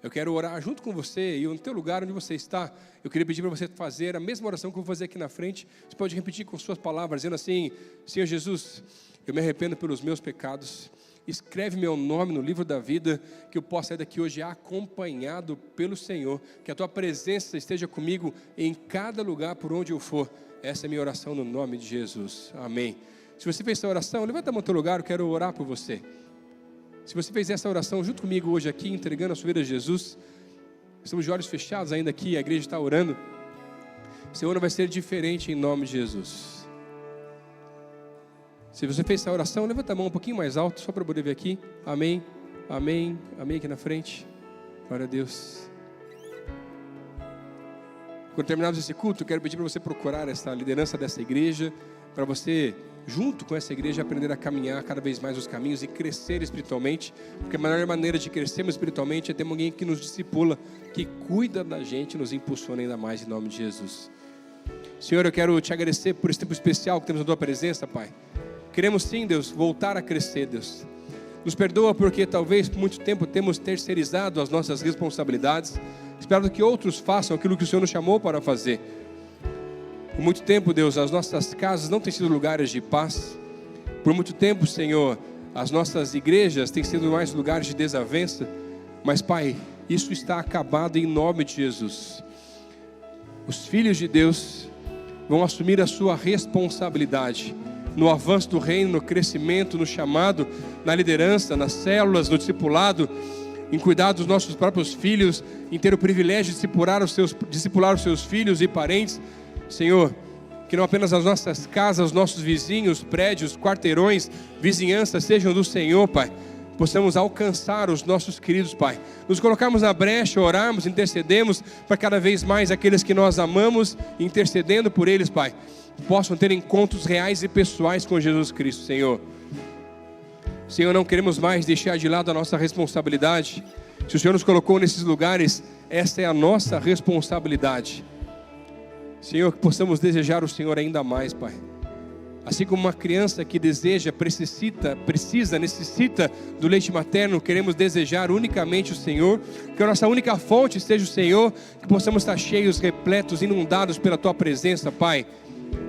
eu quero orar junto com você e no teu lugar onde você está, eu queria pedir para você fazer a mesma oração que eu vou fazer aqui na frente. Você pode repetir com suas palavras, dizendo assim: Senhor Jesus, eu me arrependo pelos meus pecados, escreve meu nome no livro da vida, que eu possa sair daqui hoje acompanhado pelo Senhor, que a tua presença esteja comigo em cada lugar por onde eu for. Essa é a minha oração no nome de Jesus, amém. Se você fez essa oração, levanta a mão no teu lugar, eu quero orar por você. Se você fez essa oração junto comigo hoje aqui, entregando a sua vida a Jesus, estamos de olhos fechados ainda aqui, a igreja está orando, seu ano vai ser diferente em nome de Jesus. Se você fez essa oração, levanta a mão um pouquinho mais alto, só para poder ver aqui, amém, amém, amém aqui na frente, glória a Deus. Quando terminarmos esse culto, eu quero pedir para você procurar essa liderança dessa igreja, para você, junto com essa igreja, aprender a caminhar cada vez mais os caminhos e crescer espiritualmente, porque a melhor maneira de crescermos espiritualmente é ter alguém que nos discipula, que cuida da gente e nos impulsiona ainda mais em nome de Jesus. Senhor, eu quero te agradecer por esse tempo especial que temos na tua presença, Pai. Queremos sim, Deus, voltar a crescer, Deus. Nos perdoa porque talvez por muito tempo temos terceirizado as nossas responsabilidades, esperando que outros façam aquilo que o Senhor nos chamou para fazer. Por muito tempo, Deus, as nossas casas não têm sido lugares de paz. Por muito tempo, Senhor, as nossas igrejas têm sido mais lugares de desavença. Mas, Pai, isso está acabado em nome de Jesus. Os filhos de Deus vão assumir a sua responsabilidade no avanço do reino, no crescimento, no chamado, na liderança, nas células, no discipulado. em cuidar dos nossos próprios filhos, em ter o privilégio de discipular os seus filhos e parentes. Senhor, que não apenas as nossas casas, os nossos vizinhos, prédios, quarteirões, vizinhanças sejam do Senhor, Pai. Possamos alcançar os nossos queridos, Pai. Nos colocarmos na brecha, orarmos, intercedemos para cada vez mais aqueles que nós amamos, intercedendo por eles, Pai, possam ter encontros reais e pessoais com Jesus Cristo, Senhor. Senhor, não queremos mais deixar de lado a nossa responsabilidade. Se o Senhor nos colocou nesses lugares, essa é a nossa responsabilidade. Senhor, que possamos desejar o Senhor ainda mais, Pai. Assim como uma criança que deseja, necessita do leite materno, queremos desejar unicamente o Senhor, que a nossa única fonte seja o Senhor, que possamos estar cheios, repletos, inundados pela Tua presença, Pai.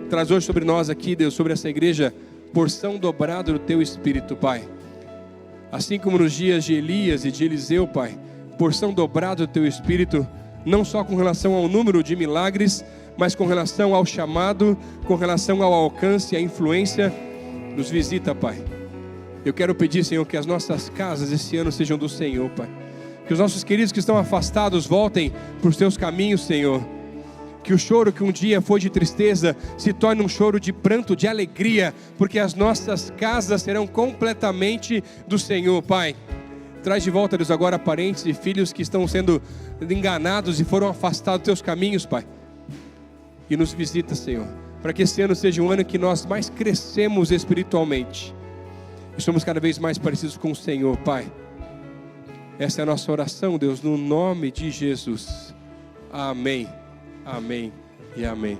Traz hoje sobre nós aqui, Deus, sobre essa igreja, porção dobrada do Teu Espírito, Pai. Assim como nos dias de Elias e de Eliseu, Pai, porção dobrada do Teu Espírito, não só com relação ao número de milagres, mas com relação ao chamado, com relação ao alcance, à influência. Nos visita, Pai. Eu quero pedir, Senhor, que as nossas casas esse ano sejam do Senhor, Pai. Que os nossos queridos que estão afastados voltem para os Teus caminhos, Senhor. Que o choro que um dia foi de tristeza se torne um choro de pranto, de alegria, porque as nossas casas serão completamente do Senhor, Pai. Traz de volta, Deus, agora parentes e filhos que estão sendo enganados e foram afastados dos Teus caminhos, Pai. E nos visita, Senhor, para que esse ano seja um ano que nós mais crescemos espiritualmente e somos cada vez mais parecidos com o Senhor, Pai. Essa é a nossa oração, Deus, no nome de Jesus. Amém, amém e amém.